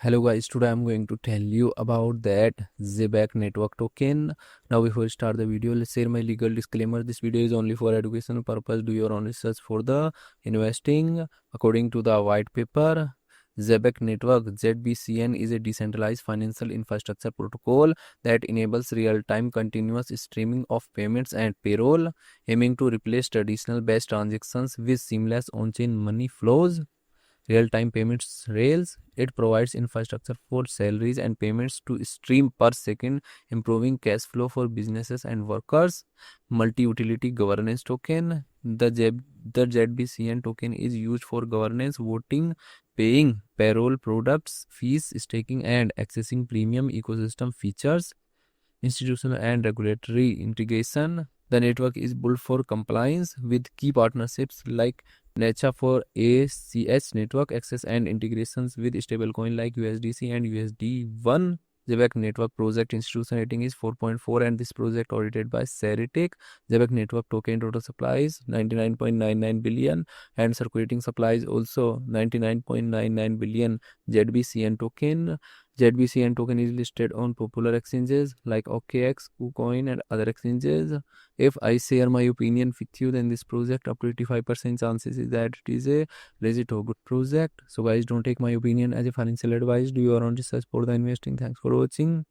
Hello guys, today I'm going to tell you about that Zebec Network token. Now before we start the video, let's share my legal disclaimer. This video is only for educational purpose. Do your own research for the investing. According to the white paper, Zebec Network (ZBCN) is a decentralized financial infrastructure protocol that enables real-time continuous streaming of payments and payroll, aiming to replace traditional batch transactions with seamless on-chain money flows. Real-time payments rails. It provides infrastructure for salaries and payments to stream per second, improving cash flow for businesses and workers. Multi-utility governance token. The ZBCN token is used for governance, voting, paying payroll, products, fees, staking, and accessing premium ecosystem features. Institutional and regulatory integration. The network is built for compliance with key partnerships like NECHA for ACH network access and integrations with stablecoin like USDC and USD1. Zebec Network project institution rating is 4.4 and this project audited by Ceritech. Zebec Network token total supplies 99.99 billion and circulating supplies also 99.99 billion ZBCN token. ZBCN token is listed on popular exchanges like OKX, KuCoin, and other exchanges. If I share my opinion with you, then this project up to 85% chances is that it is a legit or good project. So guys, don't take my opinion as a financial advice. Do your own research for the investing. Thanks for watching.